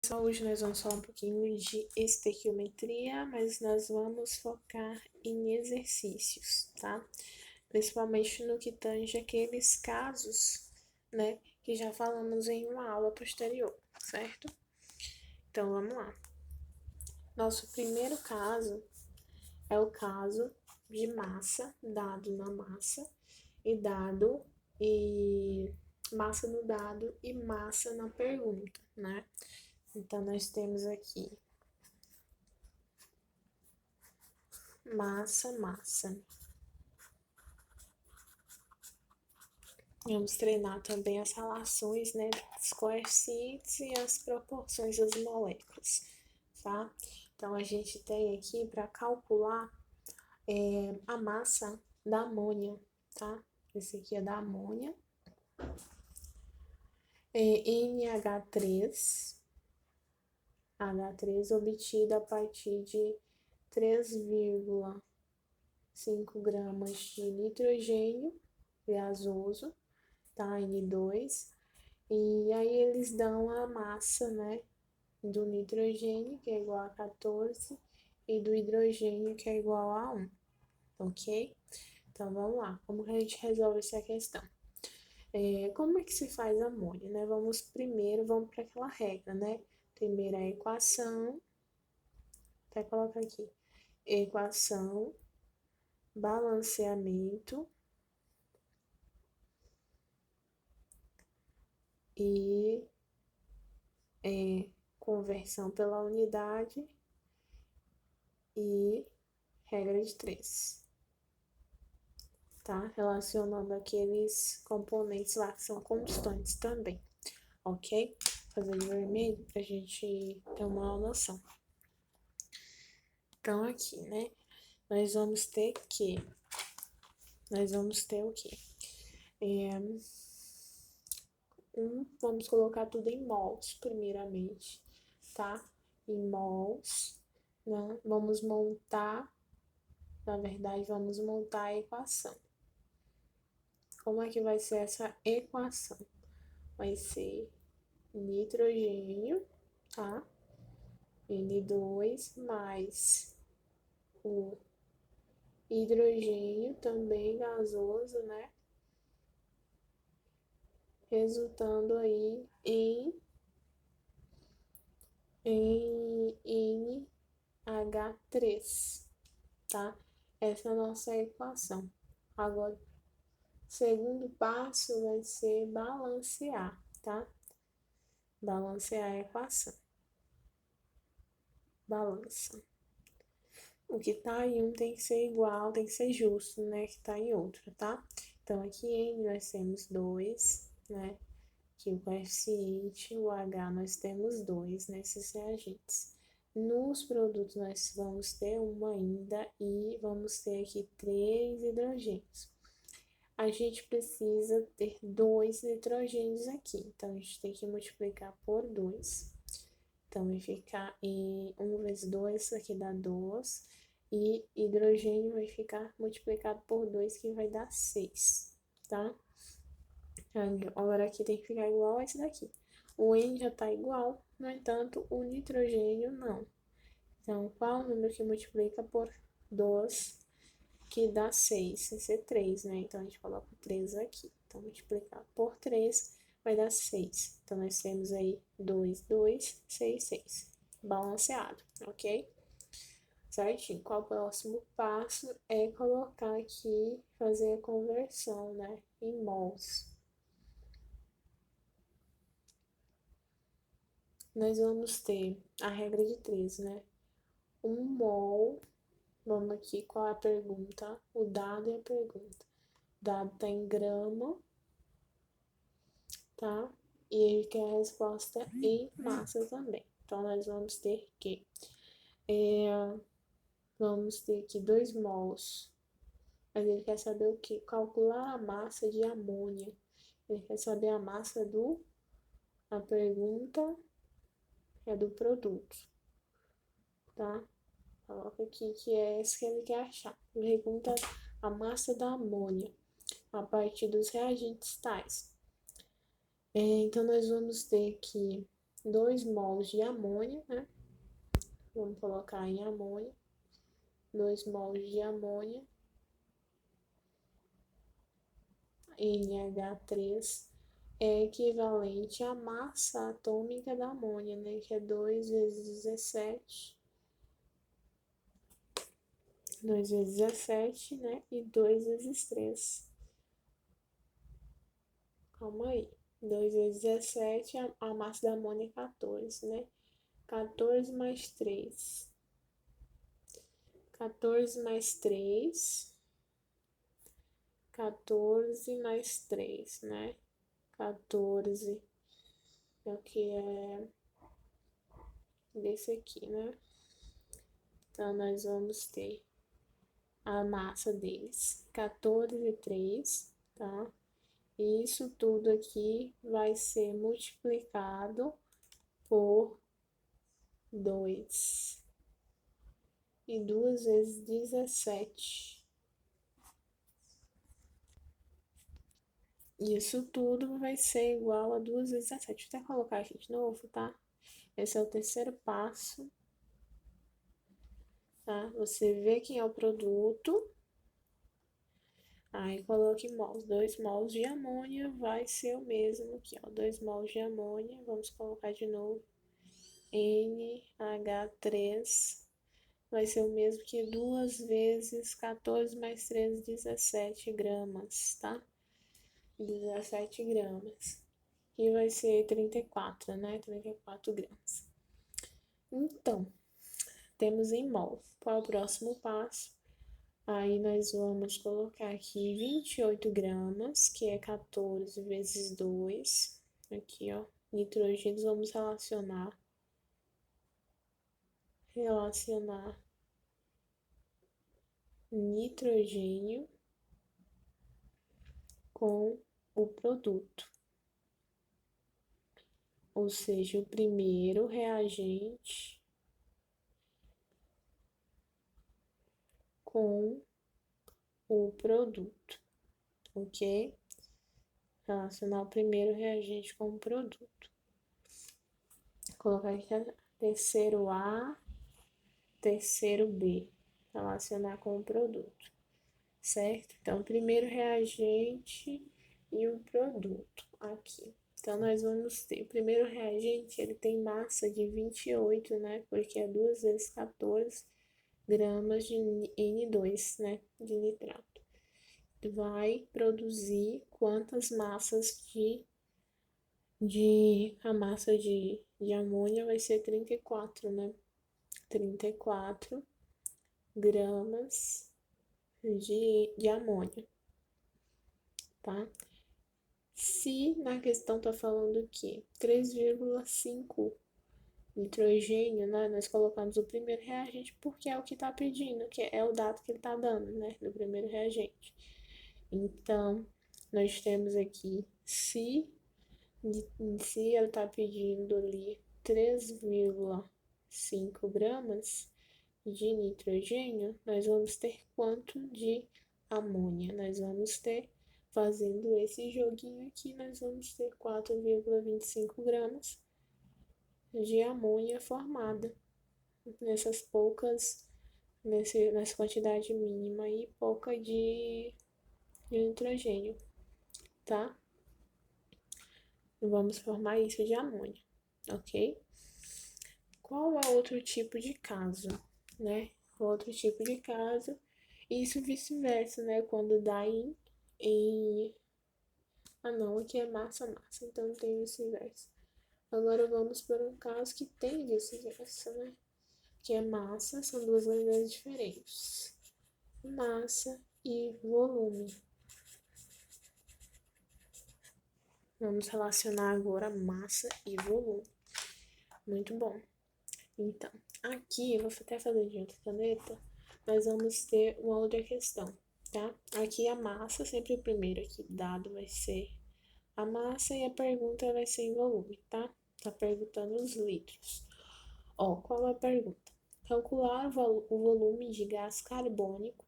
Hoje nós vamos falar um pouquinho de estequiometria, mas nós vamos focar em exercícios, tá? Principalmente no que tange aqueles casos, né, que já falamos em uma aula posterior, certo? Então vamos lá. Nosso primeiro caso é o caso de massa, dado na massa, e massa no dado e massa na pergunta, né? Então, nós temos aqui massa, massa. Vamos treinar também as relações, né, dos coeficientes e as proporções das moléculas, tá? Então, a gente tem aqui para calcular a massa da amônia, tá? Esse aqui é da amônia. NH3 obtido a partir de 3,5 gramas de nitrogênio gasoso, tá? N2. E aí eles dão a massa, né, do nitrogênio, que é igual a 14, e do hidrogênio, que é igual a 1, ok? Então, vamos lá. Como que a gente resolve essa questão? Como é que se faz amônia, né? Vamos para aquela regra, né? Primeira equação, até colocar aqui, equação, balanceamento e conversão pela unidade e regra de 3, tá? Relacionando aqueles componentes lá que são constantes também, ok? Vou fazer de vermelho pra gente ter uma noção. Então, aqui, né? Nós vamos ter o quê? Vamos colocar tudo em mols, primeiramente, tá? Em mols, né? Vamos montar a equação. Como é que vai ser essa equação? Vai ser nitrogênio, tá? N2 mais o hidrogênio, também gasoso, né? Resultando aí em NH3, tá? Essa é a nossa equação. Agora, segundo passo vai ser balancear, tá? Balancear a equação. Balança. O que tá em um tem que ser igual, tem que ser justo, né? Que tá em outro, tá? Então, aqui em nós temos 2, né? Aqui o coeficiente, o H nós temos 2 nesses reagentes. Nos produtos nós vamos ter uma ainda e vamos ter aqui 3 hidrogênios. A gente precisa ter 2 nitrogênios aqui, então a gente tem que multiplicar por 2. Então vai ficar em 1 vezes 2, isso aqui dá 2, e hidrogênio vai ficar multiplicado por 2, que vai dar 6, tá? Agora aqui tem que ficar igual a esse daqui. O N já está igual, no entanto, o nitrogênio não. Então, qual o número que multiplica por 2, que dá 6? Vai ser 3, né? Então, a gente coloca 3 aqui. Então, multiplicar por 3 vai dar 6. Então, nós temos aí 2, 2, 6, 6. Balanceado, ok? Certinho. Qual o próximo passo? É colocar aqui, fazer a conversão, né? Em mols. Nós vamos ter a regra de 3, né? 1 mol, vamos aqui, qual é a pergunta? O dado e a pergunta. O dado tá em grama, tá? E ele quer a resposta em massa também. Então, nós vamos ter que, vamos ter aqui 2 mols. Mas ele quer saber o que? Calcular a massa de amônia. Ele quer saber a massa a pergunta é do produto, tá? Coloca aqui que é esse que ele quer achar. Pergunta a massa da amônia a partir dos reagentes tais. Então, nós vamos ter que 2 mols de amônia, né? Vamos colocar em amônia. 2 mols de amônia. NH3 é equivalente à massa atômica da amônia, né? Que é 2 vezes 17. 2 vezes 17, né? E 2 vezes 3. Calma aí. 2 vezes 17, a massa da amônia é 14, né? 14 mais 3. 14 mais 3. 14 mais 3, né? 14 é o que é desse aqui, né? Então, nós vamos ter a massa deles, 14,3, tá? E isso tudo aqui vai ser multiplicado por 2. E 2 vezes 17. Isso tudo vai ser igual a 2 vezes 17. Vou até colocar aqui de novo, tá? Esse é o terceiro passo, tá? Você vê quem é o produto, aí coloque mols. 2 mols de amônia vai ser o mesmo aqui, ó. 2 mols de amônia, vamos colocar de novo. NH3 vai ser o mesmo que 2 vezes 14 mais 3, 17 gramas, tá? 17 gramas. E vai ser 34, né? 34 gramas. Então, temos em mol. Qual é o próximo passo? Aí nós vamos colocar aqui 28 gramas, que é 14 vezes 2. Aqui, ó. Nitrogênios, vamos relacionar nitrogênio com o produto. Ou seja, o primeiro reagente com o produto, ok? Relacionar o primeiro reagente com o produto. Vou colocar aqui terceiro A, terceiro B, relacionar com o produto, certo? Então, primeiro reagente e o produto aqui. Então, nós vamos ter, o primeiro reagente, ele tem massa de 28, né? Porque é 2 vezes 14 gramas de N2, né? De nitrato. Vai produzir quantas massas a massa de amônia vai ser 34, né? 34 gramas de amônia, tá? Se na questão tá falando que 3,5 nitrogênio, né? Nós colocamos o primeiro reagente porque é o que tá pedindo, que é o dado que ele tá dando, né? Do primeiro reagente. Então, nós temos aqui, se ele tá pedindo ali 3,5 gramas de nitrogênio, nós vamos ter quanto de amônia? Nós vamos ter, fazendo esse joguinho aqui, nós vamos ter 4,25 gramas de amônia formada nessa quantidade mínima e pouca de nitrogênio, tá? Vamos formar isso de amônia, ok? Qual é outro tipo de caso, né? Outro tipo de caso, isso vice-versa, né? Quando dá em... Ah, não, aqui é massa, então não tem vice-versa. Agora vamos para um caso que tem vice-versa, né? Que é massa, são duas grandezas diferentes. Massa e volume. Vamos relacionar agora massa e volume. Muito bom. Então, aqui, eu vou até fazer de outra caneta, nós vamos ter uma outra questão, tá? Aqui a massa, sempre o primeiro aqui dado vai ser a massa e a pergunta vai ser em volume, tá? Tá perguntando os litros. Ó, qual é a pergunta? Calcular o volume de gás carbônico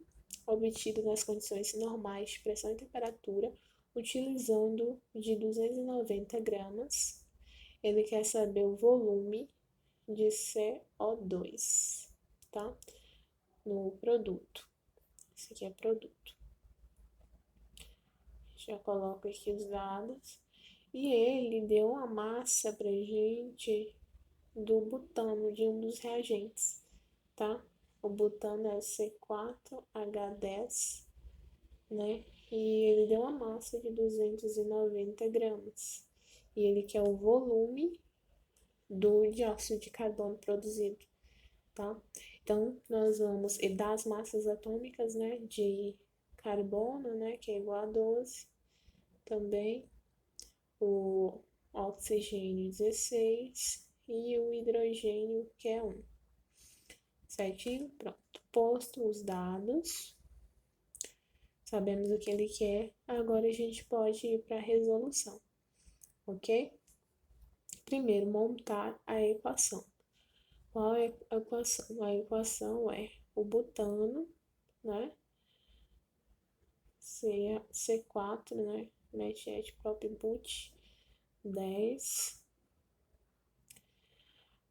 obtido nas condições normais de pressão e temperatura, utilizando de 290 gramas ele quer saber o volume de CO2, tá? No produto. Esse aqui é produto. Já coloco aqui os dados. E ele deu uma massa pra gente do butano, de um dos reagentes, tá? O butano é o C4H10, né? E ele deu uma massa de 290 gramas. E ele quer o volume do dióxido de carbono produzido, tá? Então, nós vamos, e das massas atômicas, né, de carbono, né, que é igual a 12, também o oxigênio 16 e o hidrogênio, que é 1. Certinho? Pronto. Posto os dados, sabemos o que ele quer, agora a gente pode ir para a resolução, ok? Primeiro, montar a equação. Qual é a equação? A equação é o butano, né? C4, né? Methylpropyl-but 10.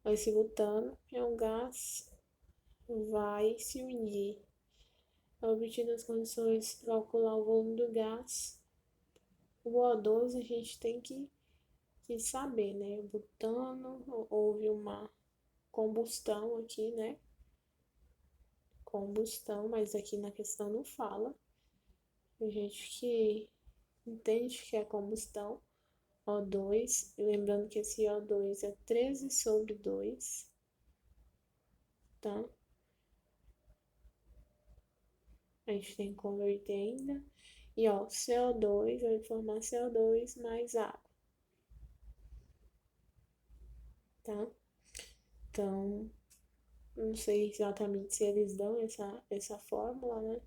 Esse butano é um gás, vai se unir. Obtidas as condições de calcular o volume do gás, o O2 a gente tem que saber, né? O butano, houve uma combustão aqui, né? Combustão, mas aqui na questão não fala. A gente que entende que é combustão, O2, lembrando que esse O2 é 13/2, tá? A gente tem que converter ainda. E ó, CO2 vai formar CO2 mais água, tá? Então, não sei exatamente se eles dão essa fórmula, né?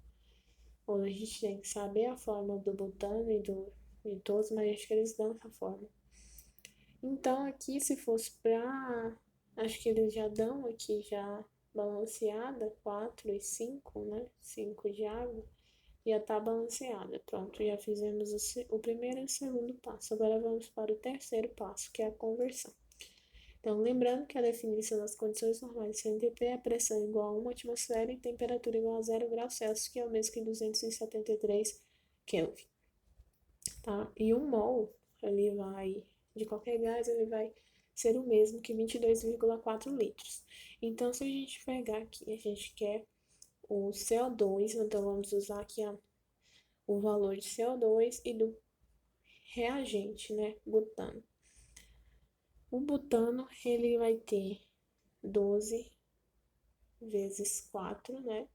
Ou a gente tem que saber a fórmula do butano e de todos, mas acho que eles dão essa fórmula. Então, aqui, se fosse pra... Acho que eles já dão aqui já balanceada, 4 e 5, né? 5 de água. Já tá balanceada. Pronto, já fizemos o primeiro e o segundo passo. Agora vamos para o terceiro passo, que é a conversão. Então, lembrando que a definição das condições normais de CNTP é pressão igual a 1 atmosfera e temperatura igual a 0 graus Celsius, que é o mesmo que 273 Kelvin, tá? E 1 mol, ele vai, de qualquer gás, ele vai ser o mesmo que 22,4 litros. Então, se a gente pegar aqui, a gente quer o CO2, então vamos usar aqui o valor de CO2 e do reagente, né, butano. O butano, ele vai ter 12 vezes 4, né?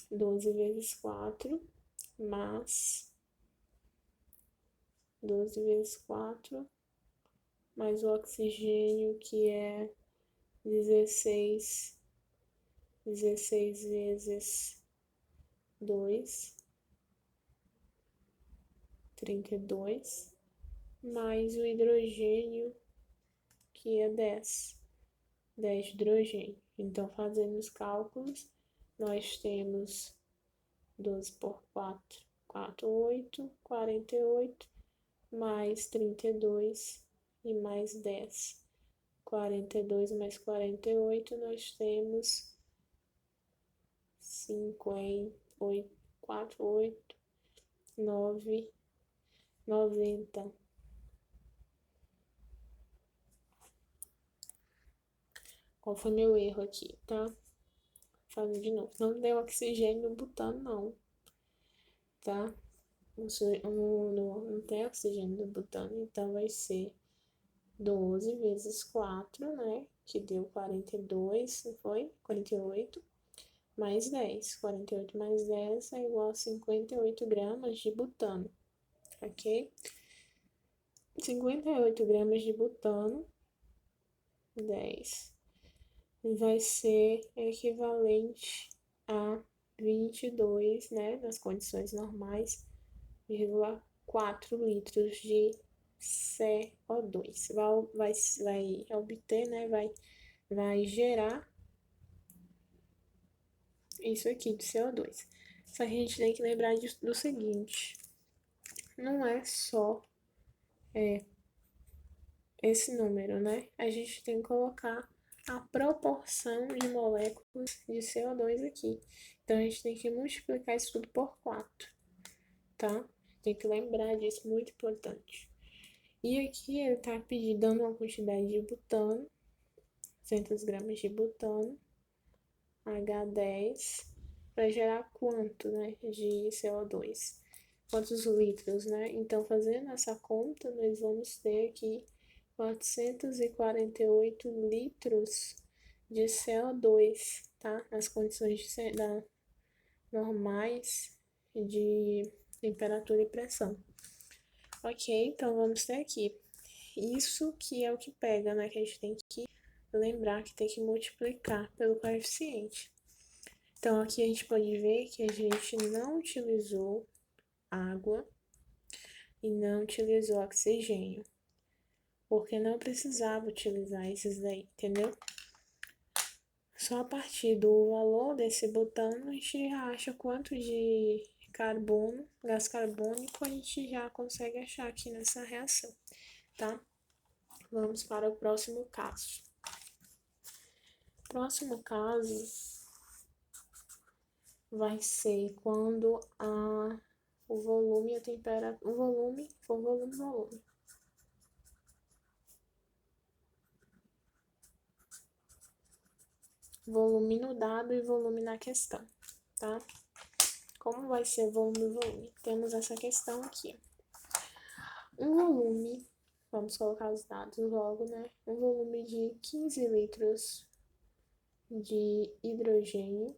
12 vezes 4, mais 12 vezes 4, mais o oxigênio, que é 16 vezes 2, 32, mais o hidrogênio, que é 10 de hidrogênio. Então, fazendo os cálculos, nós temos 12 por 4, 8, 48, mais 32 e mais 10. 42 mais 48, nós temos 58, 4, 8, 9, 90. Qual foi meu erro aqui, tá? Fazendo de novo. Não deu oxigênio no butano, não, tá? Não tem oxigênio no butano, então vai ser 12 vezes 4, né? Que deu 42, não foi? 48, mais 10. 48 mais 10 é igual a 58 gramas de butano, ok? 58 gramas de butano, 10, vai ser equivalente a 22, né? Nas condições normais, 4 litros de CO2. Vai obter, né? Vai gerar isso aqui de CO2. Só que a gente tem que lembrar do seguinte: não é só esse número, né? A gente tem que colocar a proporção de moléculas de CO2 aqui. Então, a gente tem que multiplicar isso tudo por 4, tá? Tem que lembrar disso, muito importante. E aqui ele está dando uma quantidade de butano, 200 gramas de butano, H10, para gerar quanto, né, de CO2? Quantos litros, né? Então, fazendo essa conta, nós vamos ter aqui 448 litros de CO2, tá? Nas condições normais de temperatura e pressão. Ok, então vamos ter aqui. Isso que é o que pega, né? Que a gente tem que lembrar que tem que multiplicar pelo coeficiente. Então, aqui a gente pode ver que a gente não utilizou água e não utilizou oxigênio, porque não precisava utilizar esses daí, entendeu? Só a partir do valor desse butano a gente já acha quanto de carbono, gás carbônico a gente já consegue achar aqui nessa reação, tá? Vamos para o próximo caso. Próximo caso vai ser quando o volume e a temperatura, o volume. Volume no dado e volume na questão, tá? Como vai ser volume e volume? Temos essa questão aqui. Um volume, vamos colocar os dados logo, né? Um volume de 15 litros de hidrogênio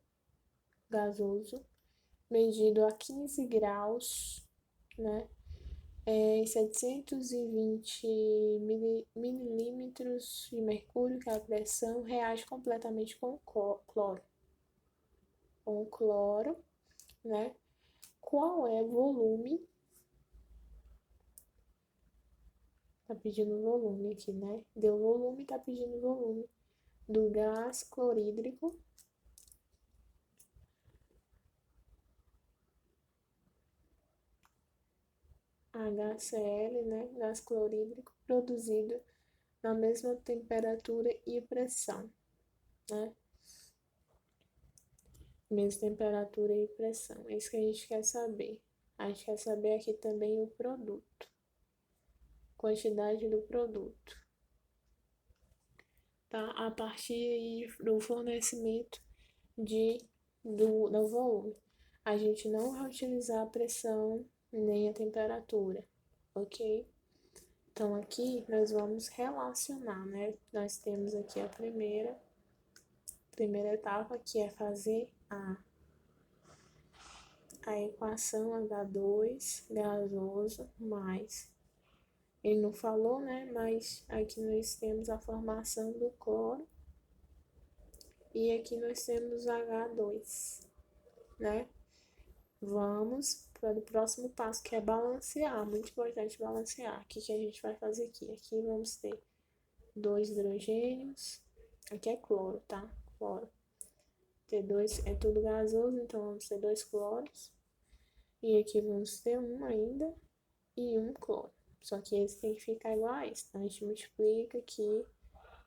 gasoso, medido a 15 graus, né? Em 720 milímetros de mercúrio, que é a pressão, reage completamente com cloro. Com cloro, né? Qual é o volume? Tá pedindo volume aqui, né? Deu volume, tá pedindo volume do gás clorídrico HCl, né? Gás clorídrico produzido na mesma temperatura e pressão, né? Mesma temperatura e pressão. É isso que a gente quer saber. A gente quer saber aqui também o produto. Quantidade do produto. Tá? A partir do fornecimento do volume. A gente não vai utilizar a pressão nem a temperatura, ok? Então, aqui nós vamos relacionar, né? Nós temos aqui a primeira etapa, que é fazer a equação H2 gasoso mais. Ele não falou, né? Mas aqui nós temos a formação do cloro e aqui nós temos H2, né? Vamos para o próximo passo, que é balancear. Muito importante balancear. O que a gente vai fazer aqui? Aqui vamos ter 2 hidrogênios. Aqui é cloro, tá? Cloro. Ter dois, é tudo gasoso, então vamos ter 2 cloros. E aqui vamos ter um ainda e um cloro. Só que esse tem que ficar igual a esse. Então, a gente multiplica aqui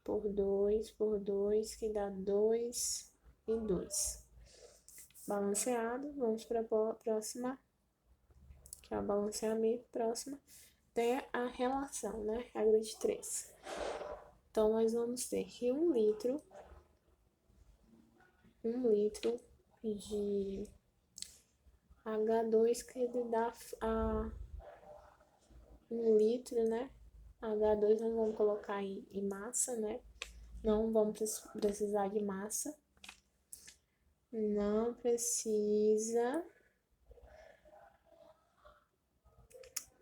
por 2, que dá 2 e 2. Balanceado, vamos para a próxima, que é o balanceamento. Próxima, até a relação, né? Regra de 3. Então, nós vamos ter que 1 litro de H2, que ele dá a 1 litro, né? H2 nós vamos colocar em massa, né? Não vamos precisar de massa. Não precisa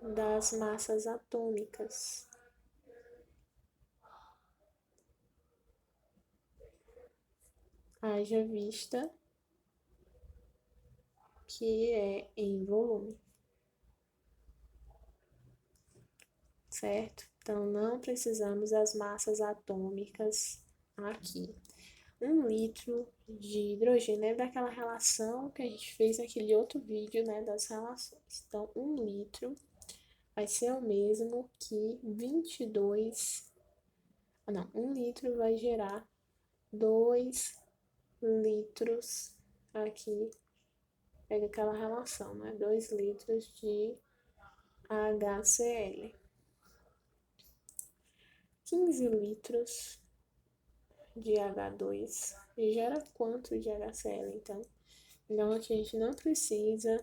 das massas atômicas. Haja vista que é em volume. Certo? Então, não precisamos das massas atômicas aqui. 1 litro de hidrogênio, lembra daquela relação que a gente fez naquele outro vídeo, né, das relações. Então, 1 litro vai ser o mesmo que 1 litro vai gerar 2 litros aqui, pega aquela relação, né? 2 litros de HCl. 15 litros de H2 gera quanto de HCl, então? Então, aqui a gente não precisa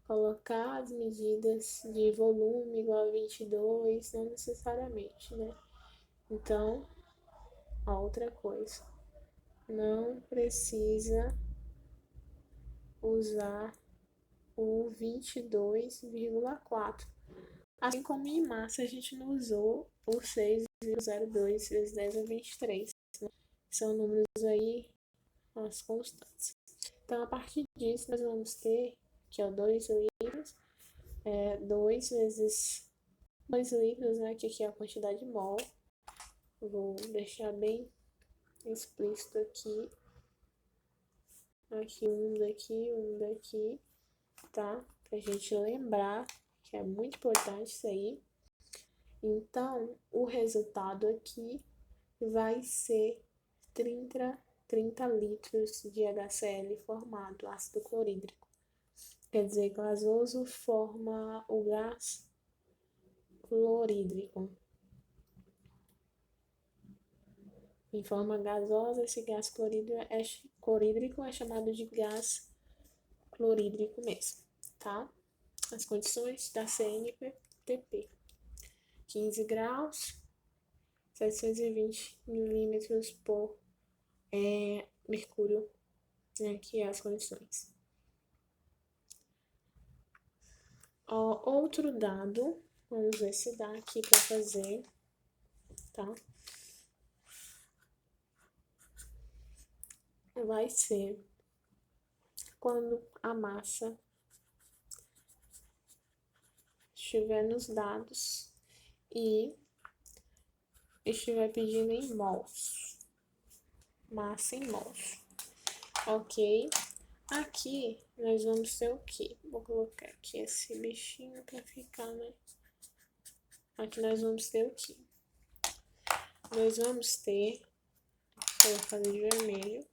colocar as medidas de volume igual a 22, não necessariamente, né? Então, a outra coisa, não precisa usar o 22,4. Assim como em massa, a gente não usou o 6,02 vezes 10 a 23. Né? São números aí, as constantes. Então, a partir disso, nós vamos ter, que é o 2 litros, 2 vezes 2 litros, né, que aqui é a quantidade de mol. Vou deixar bem explícito aqui. Aqui, um daqui, tá? Pra gente lembrar, que é muito importante isso aí. Então, o resultado aqui vai ser 30 litros de HCl formado, ácido clorídrico. Quer dizer, gasoso forma o gás clorídrico. Em forma gasosa, esse gás clorídrico é chamado de gás clorídrico mesmo, tá? As condições da CNTP. 15 graus, 720 milímetros por mercúrio, né, que é as condições. Outro dado, vamos ver se dá aqui para fazer, tá? Vai ser quando a massa estiver nos dados e estiver pedindo em mols. Massa em mols. Ok? Aqui nós vamos ter o quê? Vou colocar aqui esse bichinho para ficar, né? Aqui nós vamos ter o quê? Nós vamos ter, vou fazer de vermelho.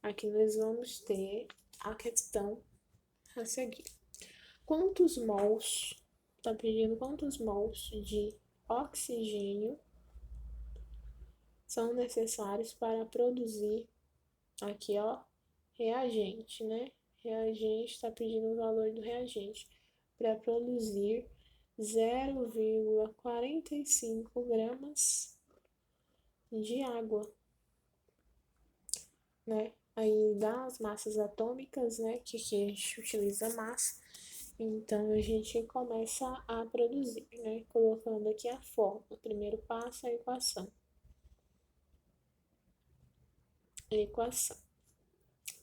Aqui nós vamos ter a questão a seguir. Quantos mols, tá pedindo quantos mols de oxigênio são necessários para produzir, aqui ó, reagente, né? Reagente, está pedindo o valor do reagente para produzir 0,45 gramas de água, né? Aí dá as massas atômicas, né? Que aqui a gente utiliza massa. Então, a gente começa a produzir, né? Colocando aqui a forma. O primeiro passo é a equação. Equação.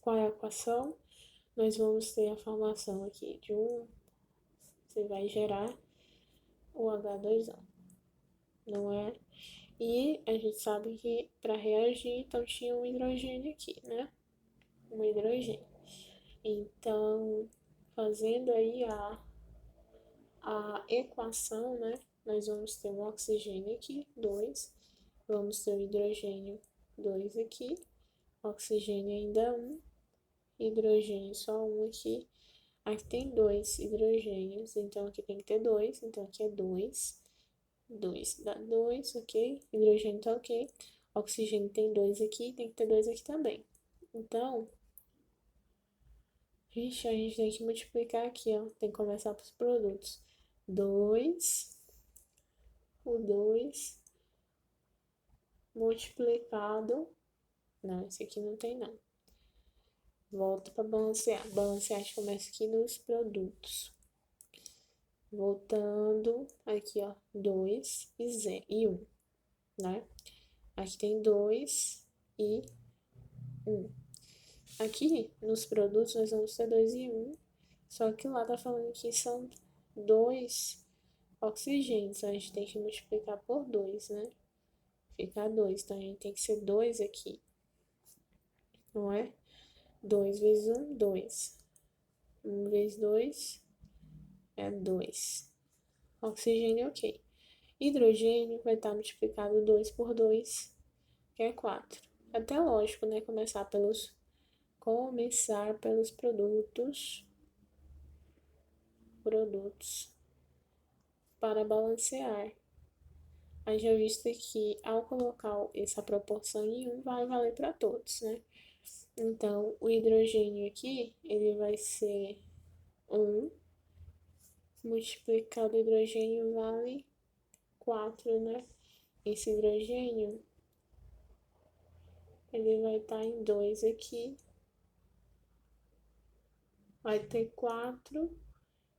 Qual é a equação? Nós vamos ter a formação aqui de você vai gerar o H2O, não é? E a gente sabe que para reagir, então tinha um hidrogênio aqui, né? Um hidrogênio. Então, fazendo aí a equação, né? Nós vamos ter um oxigênio aqui, 2. Vamos ter o hidrogênio 2 aqui. Oxigênio ainda 1. Hidrogênio só 1 aqui. Aqui tem 2 hidrogênios, então aqui tem que ter 2. Então aqui é 2. 2 dá 2, ok? Hidrogênio tá ok. Oxigênio tem 2 aqui, tem que ter 2 aqui também. Então, a gente tem que multiplicar aqui, ó. Tem que começar para os produtos. 2, o 2 multiplicado. Não, esse aqui não tem não. Volta para balancear. Balancear a gente começa aqui nos produtos. Voltando, aqui ó, 2 e 1, né? Aqui tem 2 e 1. Aqui nos produtos nós vamos ter 2 e 1, só que lá tá falando que são 2 oxigênios, então a gente tem que multiplicar por 2, né? Fica 2, então a gente tem que ser 2 aqui, não é? 2 vezes 1, 2. 1 vezes 2 é 2. Oxigênio, ok. Hidrogênio vai estar multiplicado 2 por 2, que é 4. Até lógico, né? Começar pelos produtos para balancear. Haja vista que ao colocar essa proporção em 1, vai valer para todos, né? Então, o hidrogênio aqui, ele vai ser 1, multiplicado hidrogênio vale 4, né? Esse hidrogênio, ele vai estar em 2 aqui. Vai ter 4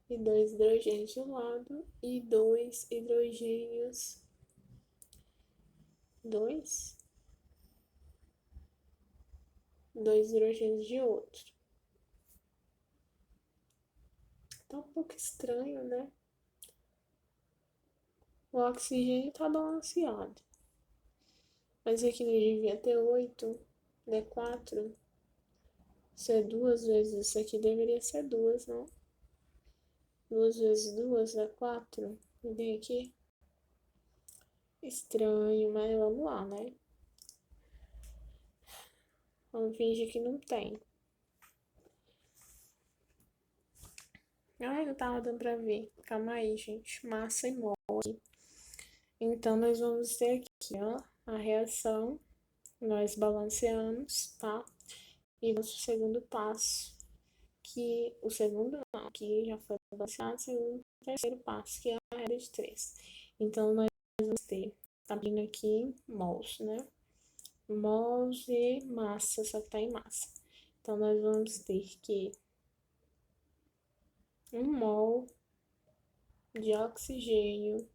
e 2 hidrogênios de um lado e 2 hidrogênios. 2 hidrogênios de outro. Tá um pouco estranho, né? O oxigênio tá balanceado. Mas aqui não devia ter 8, né? 4. Isso é 2 vezes. Isso aqui deveria ser 2, não? 2 vezes 2 é 4. E vem aqui. Estranho, mas vamos lá, né? Vamos fingir que não tem. Ai, não tava dando pra ver. Calma aí, gente. Massa e mol aqui. Então, nós vamos ter aqui, ó, a reação. Nós balanceamos, tá? E vamos pro segundo passo. Que o segundo não, que já foi balanceado. O segundo e terceiro passo, que é a regra de 3. Então, nós vamos ter, tá vindo aqui, mols, né? Mols e massa, só que tá em massa. Então, nós vamos ter que 1 mol de oxigênio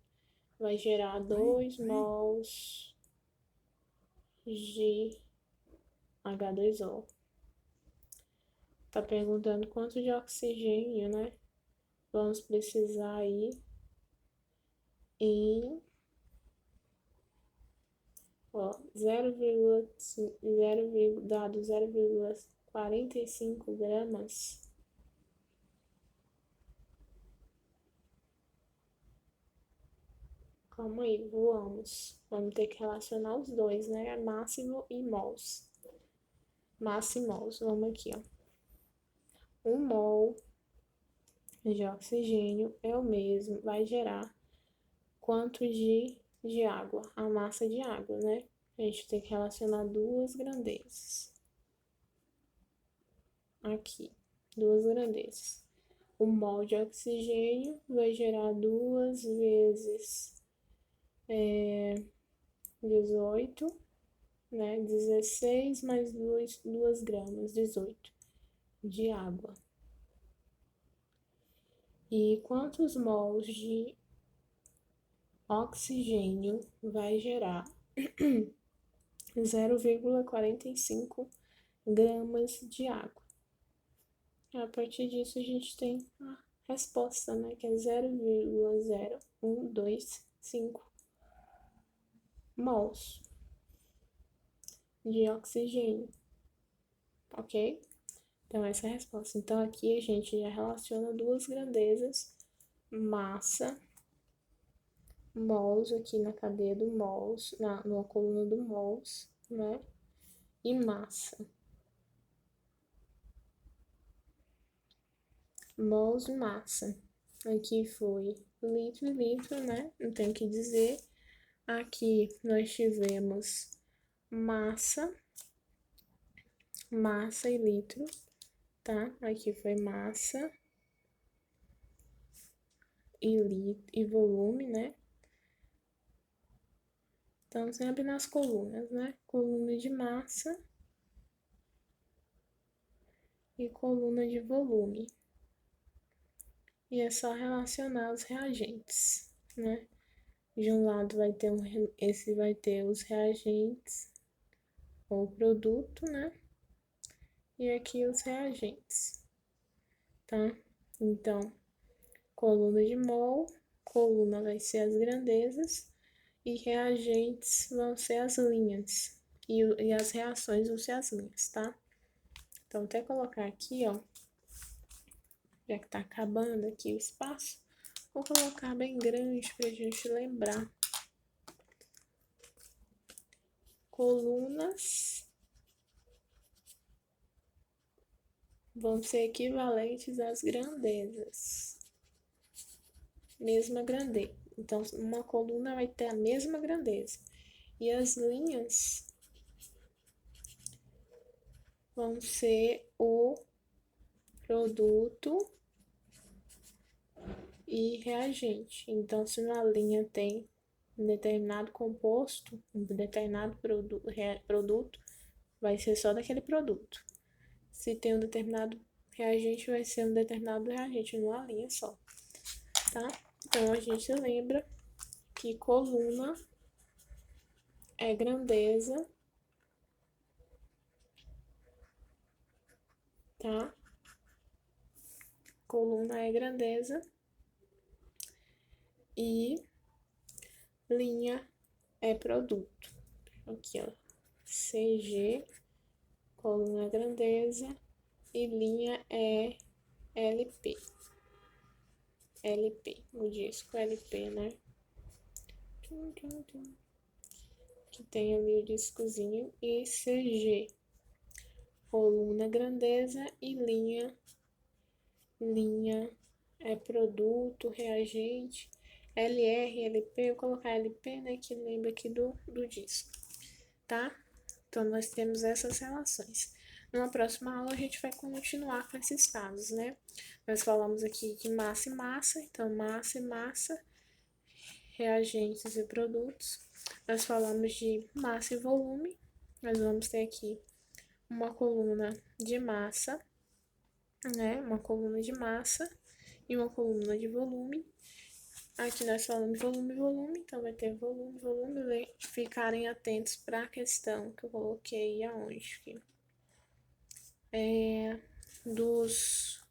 vai gerar 2 mols de H2O. Tá perguntando quanto de oxigênio, né? Vamos precisar aí em 0,45 gramas. Calma aí, voamos. Vamos ter que relacionar os dois, né? Máximo e mols. Massa e mols. Vamos aqui, ó. 1 mol de oxigênio é o mesmo, vai gerar quanto de água? A massa de água, né? A gente tem que relacionar duas grandezas. Aqui, duas grandezas. O mol de oxigênio vai gerar 2 vezes 18, né? 16 mais 2 gramas, 18 de água. E quantos mols de oxigênio vai gerar 0,45 gramas de água? A partir disso, a gente tem a resposta, né? Que é 0,0125 mols de oxigênio, ok? Então, essa é a resposta. Então, aqui a gente já relaciona duas grandezas, massa, mols aqui na cadeia do mols, na coluna do mols, né? E massa. Mols e massa. Aqui foi litro e litro, né? Não tem o que dizer. Aqui nós tivemos massa e litro, tá? Aqui foi massa e volume, né? Então, sempre nas colunas, né? Coluna de massa e coluna de volume. E é só relacionar os reagentes, né? De um lado vai ter esse vai ter os reagentes ou produto, né? E aqui os reagentes, tá? Então, coluna de mol, coluna vai ser as grandezas e reagentes vão ser as linhas. E as reações vão ser as linhas, tá? Então, até colocar aqui, ó, já que tá acabando aqui o espaço, Vou colocar bem grande pra gente lembrar. Colunas vão ser equivalentes às grandezas. Mesma grandeza. Então, uma coluna vai ter a mesma grandeza. E as linhas vão ser o produto e reagente. Então, se uma linha tem um determinado composto, um determinado produto, vai ser só daquele produto. Se tem um determinado reagente, vai ser um determinado reagente numa linha só, tá? Então, a gente lembra que coluna é grandeza, tá? Coluna é grandeza e linha é produto. Aqui, ó, CG, coluna é grandeza e linha é LP. LP, o disco LP, né? Que tem ali o discozinho e CG, coluna grandeza e linha é produto, reagente. LR, LP, eu vou colocar LP, né, que lembra aqui do disco, tá? Então, nós temos essas relações. Numa próxima aula, a gente vai continuar com esses casos, né? Nós falamos aqui de massa e massa, então massa e massa, reagentes e produtos. Nós falamos de massa e volume, nós vamos ter aqui uma coluna de massa, né? Uma coluna de massa e uma coluna de volume. Aqui nós falamos de volume, volume, então vai ter volume, volume. Ficarem atentos para a questão que eu coloquei aonde? Dos